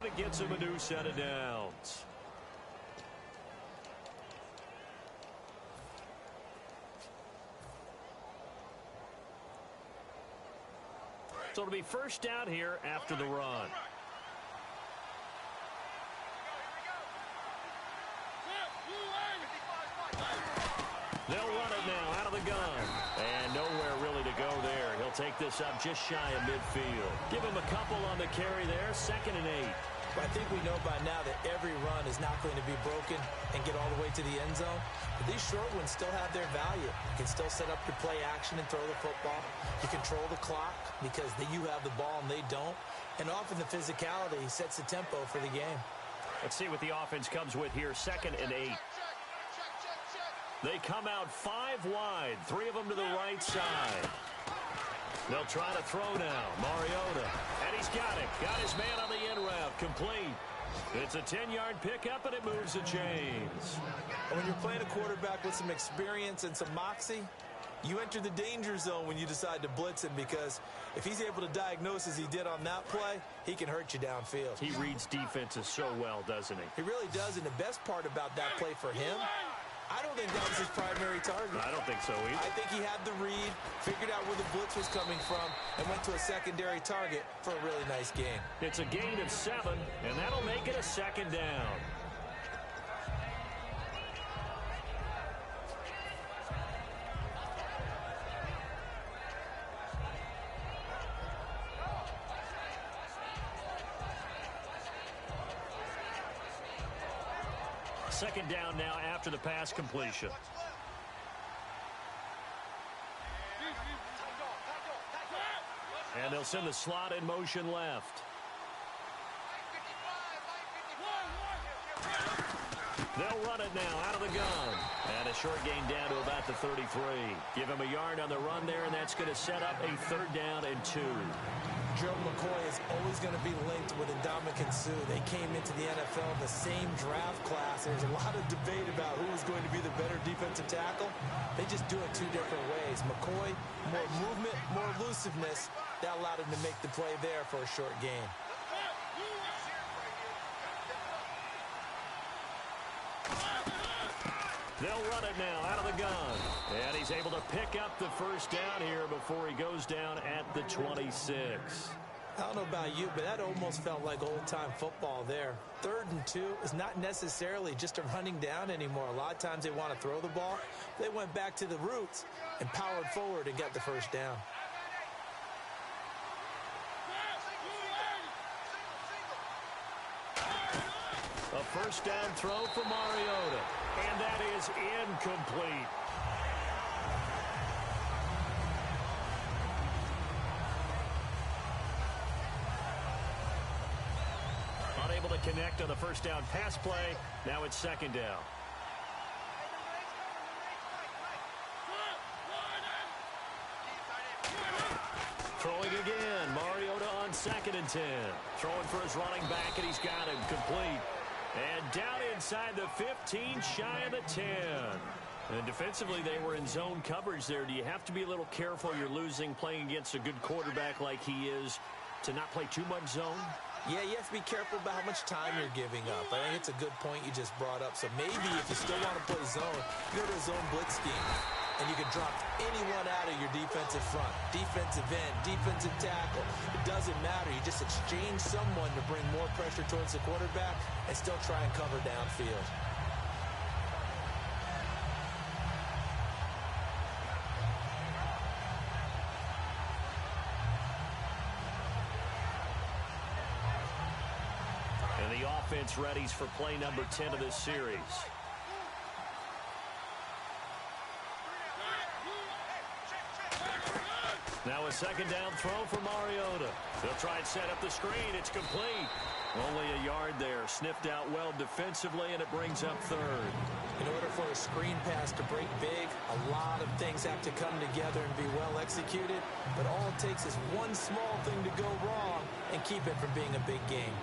It gets him a new set of downs. So it'll be first down here after the run. They'll run it now out of the gun. And nowhere really to go there. He'll take this up just shy of midfield. Give him a couple on the carry there. 2nd and 8. Well, I think we know by now that every run is not going to be broken and get all the way to the end zone. But these short ones still have their value. You can still set up your play action and throw the football. You control the clock because you have the ball and they don't. And often the physicality sets the tempo for the game. Let's see what the offense comes with here. 2nd and 8. They come out 5 wide. 3 of them to the right side. They'll try to throw now. Mariota. And he's got it. Got his man on the end route. Complete. It's a 10-yard pickup, and it moves the chains. And when you're playing a quarterback with some experience and some moxie, you enter the danger zone when you decide to blitz him, because if he's able to diagnose as he did on that play, he can hurt you downfield. He reads defenses so well, doesn't he? He really does, and the best part about that play for him, I don't think that was his primary target. I don't think so either. I think he had the read, figured out where the blitz was coming from, and went to a secondary target for a really nice gain. It's a gain of 7, and that'll make it a 2nd down. Second down now after the pass completion. And they'll send the slot in motion left. They'll run it now out of the gun. And a short gain down to about the 33. Give him a yard on the run there, and that's going to set up a 3rd down and 2. Gerald McCoy is always going to be linked with Ndamukong Suh. They came into the NFL in the same draft class. There's a lot of debate about who was going to be the better defensive tackle. They just do it 2 different ways. McCoy, more movement, more elusiveness. That allowed him to make the play there for a short gain. They'll run it now out of the gun. And he's able to pick up the first down here before he goes down at the 26. I don't know about you, but that almost felt like old-time football there. 3rd and 2 is not necessarily just a running down anymore. A lot of times they want to throw the ball. They went back to the roots and powered forward and got the first down. A first down throw for Mariota. And that is incomplete. Unable to connect on the first down pass play. Now it's 2nd down. Throwing again. Mariota on 2nd and 10. Throwing for his running back, and he's got him complete. And down inside the 15, shy of the 10. And defensively, they were in zone coverage there. Do you have to be a little careful? You're losing, playing against a good quarterback like he is, to not play too much zone? Yeah, you have to be careful about how much time you're giving up. I think it's a good point you just brought up. So maybe if you still want to play zone, you go to a zone blitz scheme. And you can drop anyone out of your defensive front, defensive end, defensive tackle. It doesn't matter. You just exchange someone to bring more pressure towards the quarterback and still try and cover downfield. And the offense readies for play number 10 of this series. Now a 2nd down throw for Mariota. They'll try and set up the screen. It's complete. Only a yard there. Sniffed out well defensively, and it brings up 3rd. In order for a screen pass to break big, a lot of things have to come together and be well executed. But all it takes is one small thing to go wrong and keep it from being a big game.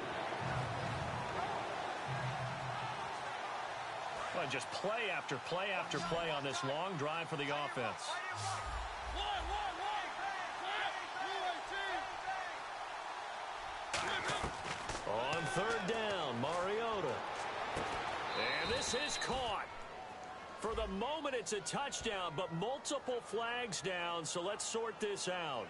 Well, just play after play after play on this long drive for the offense. On third down, Mariota. And this is caught. For the moment, it's a touchdown, but multiple flags down, so let's sort this out.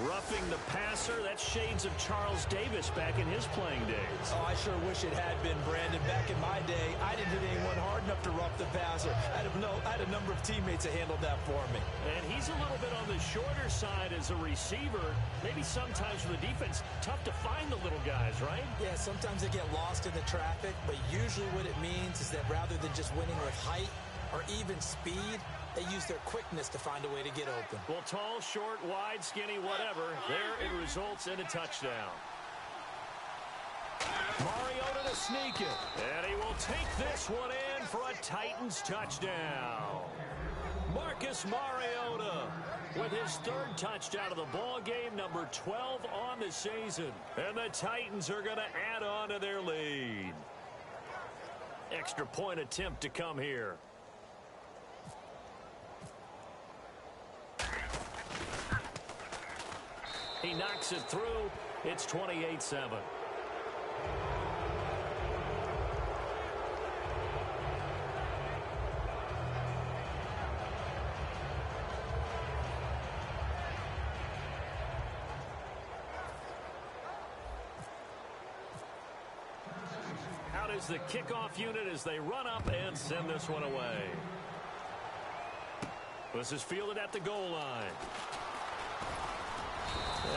Roughing the passer, that's shades of Charles Davis back in his playing days. Oh, I sure wish it had been, Brandon. Back in my day, I didn't hit anyone hard enough to rough the passer. I had a number of teammates that handled that for me. And he's a little bit on the shorter side as a receiver. Maybe sometimes for the defense, tough to find the little guys, right? Yeah, sometimes they get lost in the traffic, but usually what it means is that rather than just winning with height or even speed, they use their quickness to find a way to get open. Well, tall, short, wide, skinny, whatever. There it results in a touchdown. Mariota to sneak it. And he will take this one in for a Titans touchdown. Marcus Mariota with his third touchdown of the ball game, number 12 on the season. And the Titans are going to add on to their lead. Extra point attempt to come here. He knocks it through. It's 28-7. Out is the kickoff unit as they run up and send this one away. This is fielded at the goal line.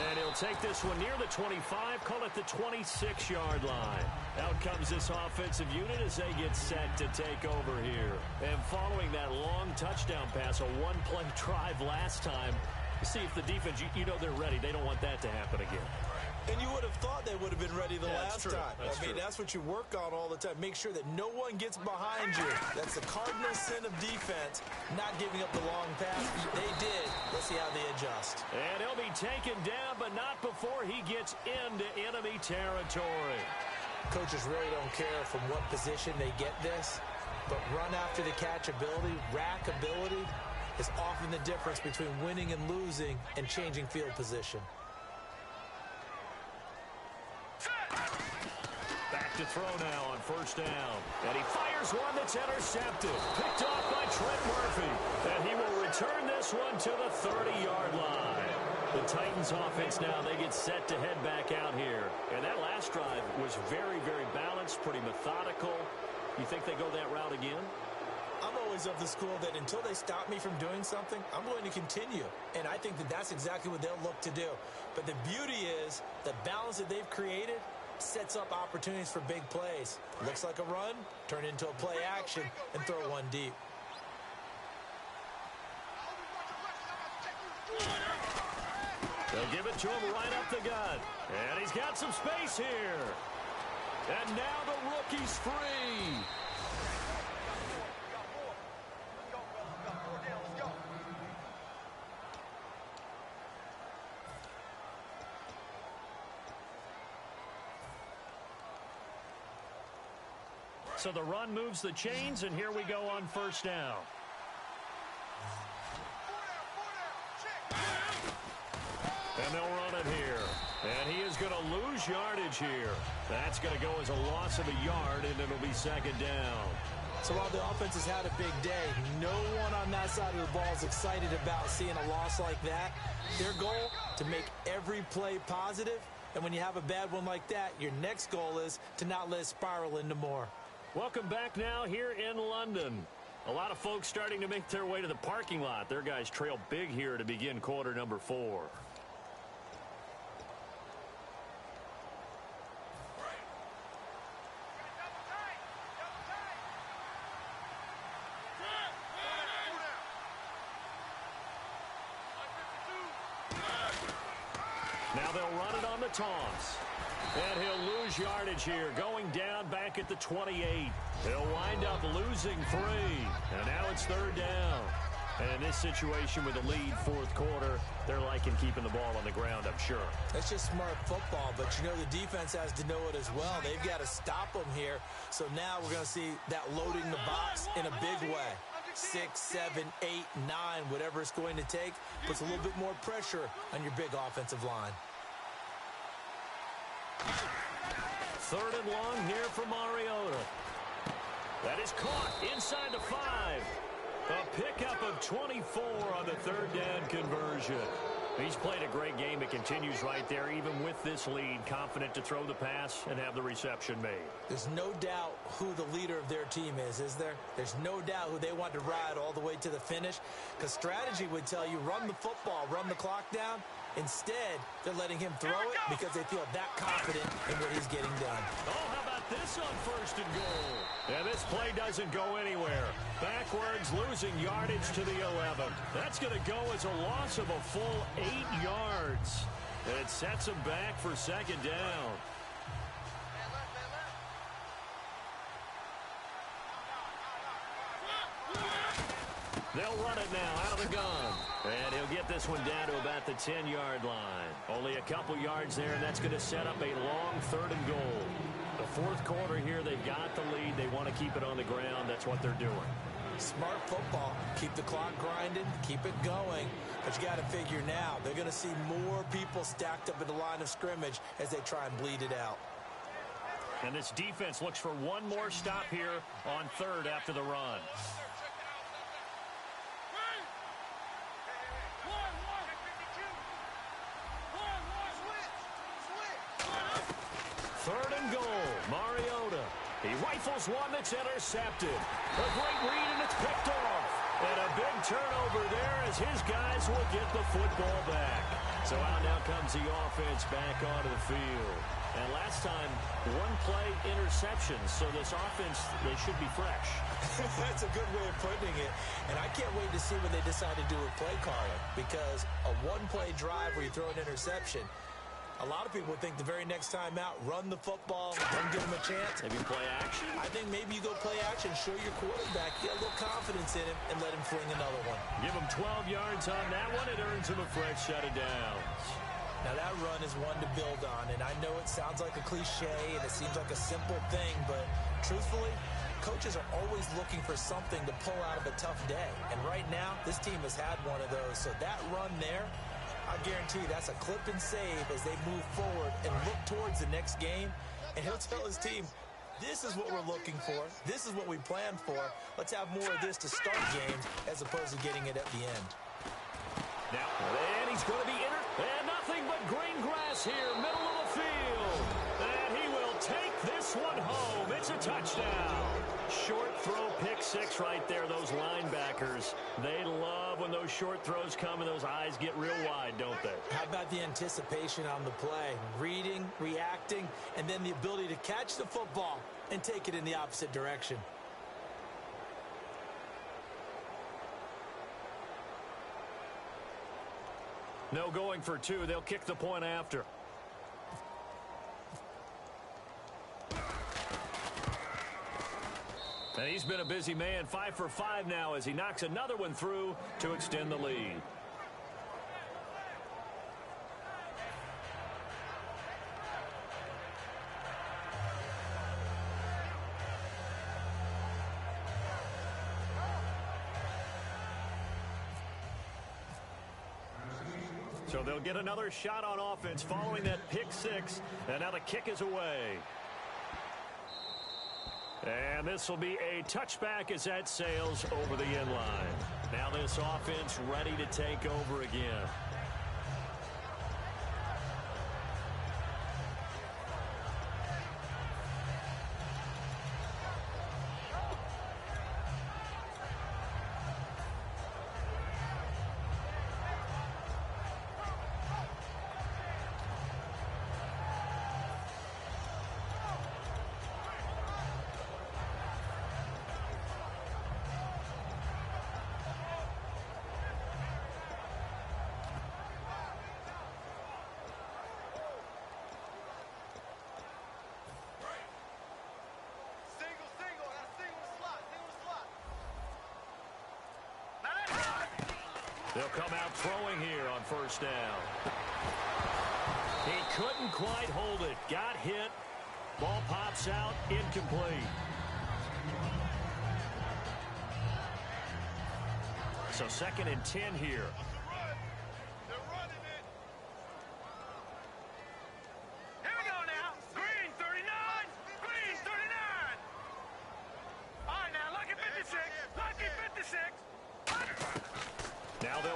And he'll take this one near the 25, call it the 26-yard line. Out comes this offensive unit as they get set to take over here. And following that long touchdown pass, a one-play drive last time, see if the defense, you know they're ready. They don't want that to happen again. And you would have thought they would have been ready the last time. I mean, that's what you work on all the time. Make sure that no one gets behind you. That's the cardinal sin of defense, not giving up the long pass. They did. Let's see how they adjust. And he'll be taken down, but not before he gets into enemy territory. Coaches really don't care from what position they get this, but run after the catch ability, rack ability, is often the difference between winning and losing and changing field position. Back to throw now on first down. And he fires one that's intercepted. Picked off by Trent Murphy. And he will return this one to the 30-yard line. The Titans offense now, they get set to head back out here. And that last drive was very, very balanced, pretty methodical. You think they go that route again? I'm always of the school that until they stop me from doing something, I'm going to continue. And I think that that's exactly what they'll look to do. But the beauty is the balance that they've created sets up opportunities for big plays. Looks like a run, turn into a play action, and throw one deep. They'll give it to him right up the gut. And he's got some space here. And now the rookie's free. So the run moves the chains, and here we go on first down. And they'll run it here. And he is going to lose yardage here. That's going to go as a loss of a yard, and it'll be second down. So while the offense has had a big day, no one on that side of the ball is excited about seeing a loss like that. Their goal, to make every play positive. And when you have a bad one like that, your next goal is to not let it spiral into more. Welcome back now here in London. A lot of folks starting to make their way to the parking lot. Their guys trail big here to begin quarter number 4. Now they'll run it on the toss. And he'll lose yardage here, going down back at the 28. He'll wind up losing 3. And now it's third down. And in this situation with the lead fourth quarter, they're liking keeping the ball on the ground, I'm sure. That's just smart football, but you know the defense has to know it as well. They've got to stop them here. So now we're going to see that loading the box in a big way. 6, 7, 8, 9, whatever it's going to take, puts a little bit more pressure on your big offensive line. Third and long here for Mariota. That is caught inside the 5. A pickup of 24 on the third down conversion. He's played a great game. It continues right there, even with this lead, confident to throw the pass and have the reception made. There's no doubt who the leader of their team is there? There's no doubt who they want to ride all the way to the finish, because strategy would tell you run the football, run the clock down. Instead, they're letting him throw it because they feel that confident in what he's getting done. Oh, how about this on first and goal? And this play doesn't go anywhere. Backwards, losing yardage to the 11. That's going to go as a loss of a full 8 yards. And it sets him back for second down. They'll run it now out of the gun. And he'll get this one down to about the 10-yard line. Only a couple yards there, and that's going to set up a long third and goal. The fourth quarter here, they've got the lead. They want to keep it on the ground. That's what they're doing. Smart football. Keep the clock grinding, keep it going. But you got to figure now, they're going to see more people stacked up in the line of scrimmage as they try and bleed it out. And this defense looks for one more stop here on third after the run. Third and goal, Mariota. He rifles one that's intercepted. A great read, and it's picked off. And a big turnover there as his guys will get the football back. So out now comes the offense back onto the field. And last time, one play interception. So this offense, they should be fresh. That's a good way of putting it. And I can't wait to see what they decide to do with play calling. Because a one-play drive where you throw an interception, a lot of people think the very next time out, run the football, don't give him a chance. Maybe play action? I think maybe you go play action, show your quarterback, get a little confidence in him, and let him fling another one. Give him 12 yards on that one. It earns him a fresh set of downs. Now that run is one to build on, and I know it sounds like a cliche, and it seems like a simple thing, but truthfully, coaches are always looking for something to pull out of a tough day. And right now, this team has had one of those. So that run there, I guarantee you that's a clip and save as they move forward and look towards the next game. And he'll tell his team, this is what we're looking for. This is what we planned for. Let's have more of this to start games as opposed to getting it at the end. Now, and he's going to be entered. And nothing but green grass here, middle of the field. And he will take this one home. It's a touchdown. Short throw, pick six right there. Those linebackers, they love when those short throws come and those eyes get real wide, don't they? How about the anticipation on the play? Reading, reacting, and then the ability to catch the football and take it in the opposite direction. No going for two. They'll kick the point after. And he's been a busy man, 5 for 5 now as he knocks another one through to extend the lead. So they'll get another shot on offense following that pick six, and now the kick is away. And this will be a touchback as that sails over the end line. Now this offense ready to take over again. They'll come out throwing here on first down. He couldn't quite hold it. Got hit. Ball pops out. Incomplete. So 2nd and 10 here.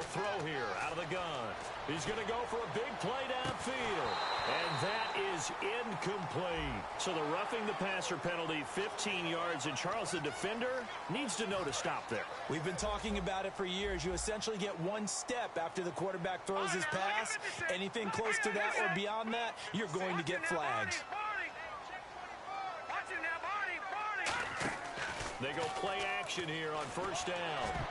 throw here out of the gun. He's going to go for a big play downfield. And that is incomplete. So the roughing the passer penalty, 15 yards. And Charles, the defender, needs to know to stop there. We've been talking about it for years. You essentially get one step after the quarterback throws his pass. Anything close to that or beyond that, you're going to get flags. They go play action here on first down.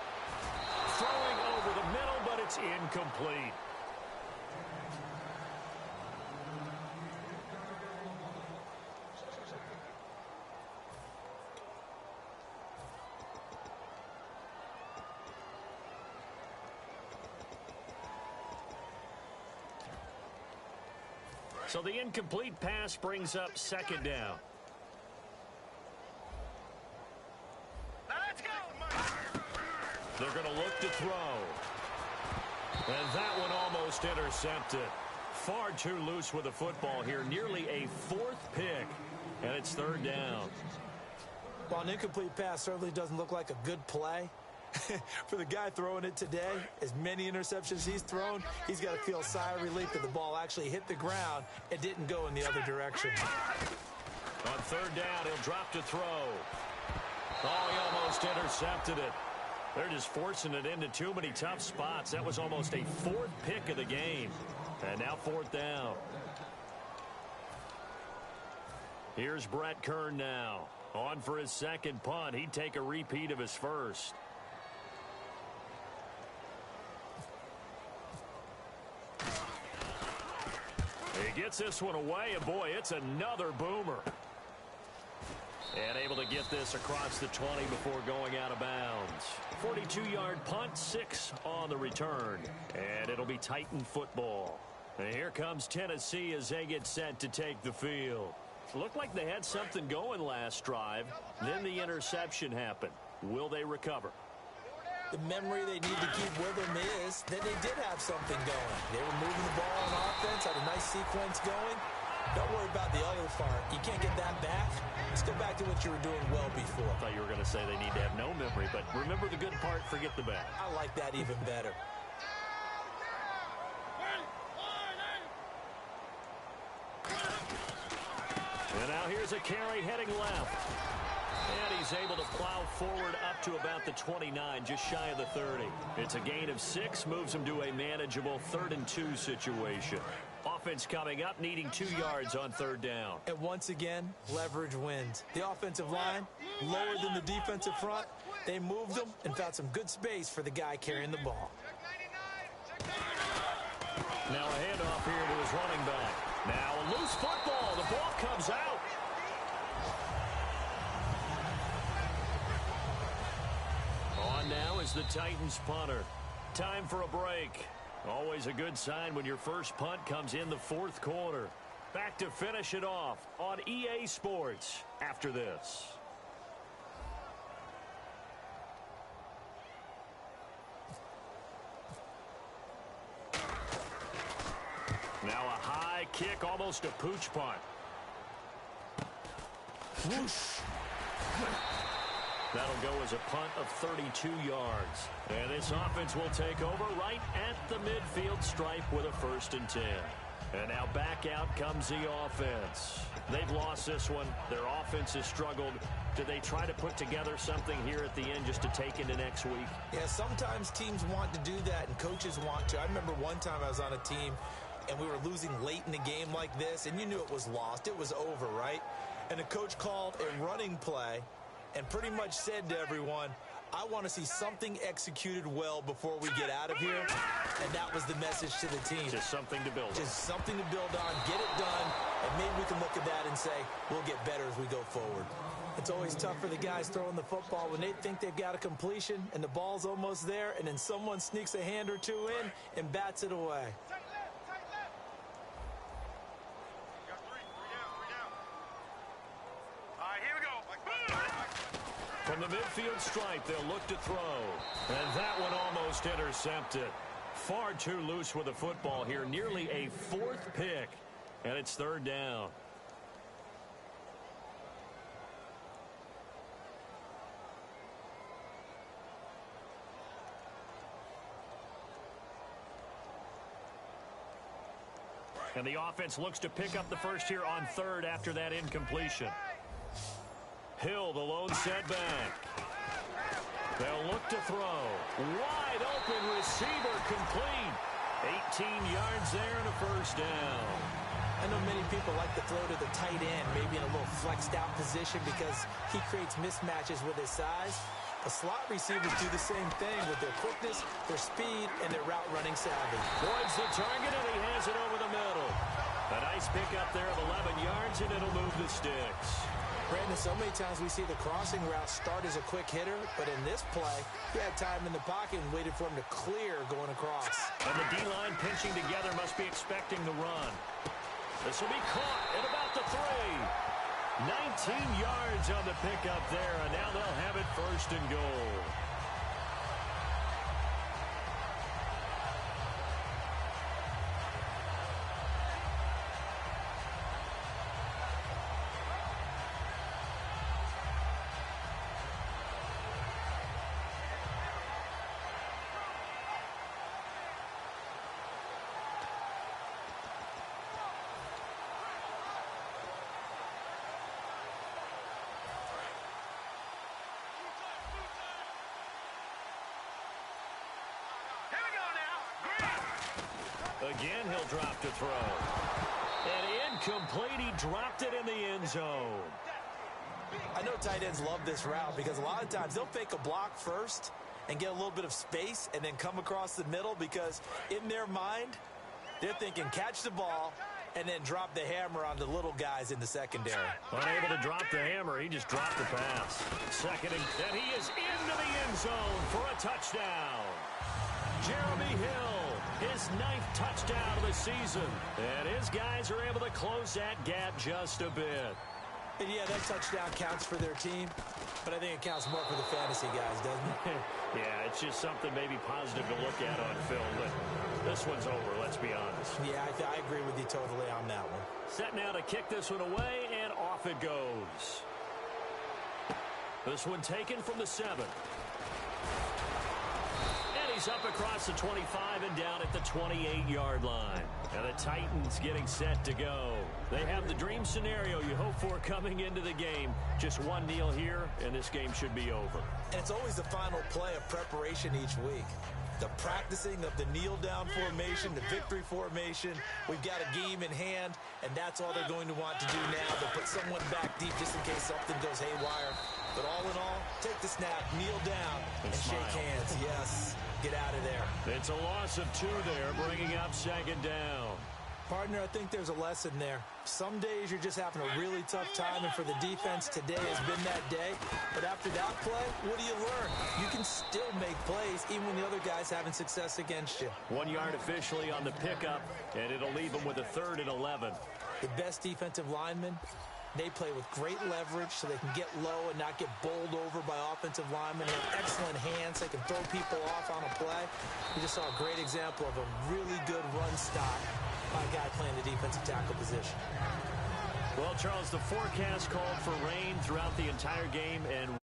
Throwing over the middle, but it's incomplete. So the incomplete pass brings up second down. They're going to look to throw. And that one almost intercepted. Far too loose with the football here. Nearly a fourth pick. And it's third down. While an incomplete pass certainly doesn't look like a good play, for the guy throwing it today, as many interceptions he's thrown, he's got to feel a sigh of relief that the ball actually hit the ground and didn't go in the other direction. On third down, he'll drop to throw. Oh, he almost intercepted it. They're just forcing it into too many tough spots. That was almost a fourth pick of the game. And now fourth down. Here's Brett Kern now. On for his second punt. He'd take a repeat of his first. He gets this one away, and boy, it's another boomer. And able to get this across the 20 before going out of bounds. 42-yard punt, 6 on the return. And it'll be Titan football. And here comes Tennessee as they get set to take the field. Looked like they had something going last drive. Then the interception happened. Will they recover? The memory they need to keep with them is that they did have something going. They were moving the ball on offense, had a nice sequence going. Don't worry about the other part. You can't get that back. Let's go back to what you were doing well before. I thought you were going to say they need to have no memory, but remember the good part, forget the bad. I like that even better. And now here's a carry heading left. And he's able to plow forward up to about the 29, just shy of the 30. It's a gain of 6, moves him to a manageable 3rd and 2 situation. Offense coming up, needing 2 yards on third down. And once again, leverage wins. The offensive line, lower than the defensive front. They moved them and found some good space for the guy carrying the ball. Now a handoff here to his running back. Now a loose football. The ball comes out. On now is the Titans punter. Time for a break. Always a good sign when your first punt comes in the 4th quarter. Back to finish it off on EA Sports after this. Now a high kick, almost a pooch punt. Whoosh. That'll go as a punt of 32 yards. And this offense will take over right at the midfield stripe with a 1st and 10. And now back out comes the offense. They've lost this one. Their offense has struggled. Do they try to put together something here at the end just to take into next week? Yeah, sometimes teams want to do that and coaches want to. I remember one time I was on a team and we were losing late in the game like this, and you knew it was lost. It was over, right? And the coach called a running play and pretty much said to everyone, I want to see something executed well before we get out of here. And that was the message to the team. Just something to build on. Just something to build on, get it done, and maybe we can look at that and say, we'll get better as we go forward. It's always tough for the guys throwing the football when they think they've got a completion and the ball's almost there, and then someone sneaks a hand or two in and bats it away. From the midfield stripe, they'll look to throw. And that one almost intercepted. Far too loose with the football here. Nearly a 4th pick. And it's 3rd down. And the offense looks to pick up the first here on third after that incompletion. Hill, the lone setback. They'll look to throw. Wide open receiver complete. 18 yards there and a first down. I know many people like to throw to the tight end, maybe in a little flexed out position because he creates mismatches with his size. The slot receivers do the same thing with their quickness, their speed, and their route running savvy. Boyd's the target, and he has it over the middle. A nice pickup there of 11 yards, and it'll move the sticks. Brandon, so many times we see the crossing route start as a quick hitter, but in this play, he had time in the pocket and waited for him to clear going across. And the D-line pinching together must be expecting the run. This will be caught at about the 3. 19 yards on the pickup there, and now they'll have it first and goal. Again, he'll drop to throw. And incomplete. He dropped it in the end zone. I know tight ends love this route because a lot of times they'll fake a block first and get a little bit of space and then come across the middle because in their mind, they're thinking catch the ball and then drop the hammer on the little guys in the secondary. Unable to drop the hammer, he just dropped the pass. Second, and he is into the end zone for a touchdown. Jeremy Hill, his 9th touchdown of the season. And his guys are able to close that gap just a bit. And yeah, that touchdown counts for their team, but I think it counts more for the fantasy guys, doesn't it? Yeah, it's just something maybe positive to look at on film. But this one's over, let's be honest. Yeah, I agree with you totally on that one. Set now to kick this one away, and off it goes. This one taken from the 7. He's up across the 25 and down at the 28-yard line. And the Titans getting set to go. They have the dream scenario you hope for coming into the game. Just one kneel here, and this game should be over. And it's always the final play of preparation each week. The practicing of the kneel-down formation, the victory formation. We've got a game in hand, and that's all they're going to want to do now. They'll put someone back deep just in case something goes haywire. But all in all, take the snap, kneel down, and shake hands. Yes. Get out of there. It's a loss of 2 there, bringing up second down. Partner, I think there's a lesson there. Some days you're just having a really tough time, and for the defense, today has been that day. But after that play, what do you learn? You can still make plays even when the other guy's having success against you. 1 yard officially on the pickup, and it'll leave them with a 3rd and 11. The best defensive linemen, they play with great leverage so they can get low and not get bowled over by offensive linemen. They have excellent hands. They can throw people off on a play. We just saw a great example of a really good run stop by a guy playing the defensive tackle position. Well, Charles, the forecast called for rain throughout the entire game, and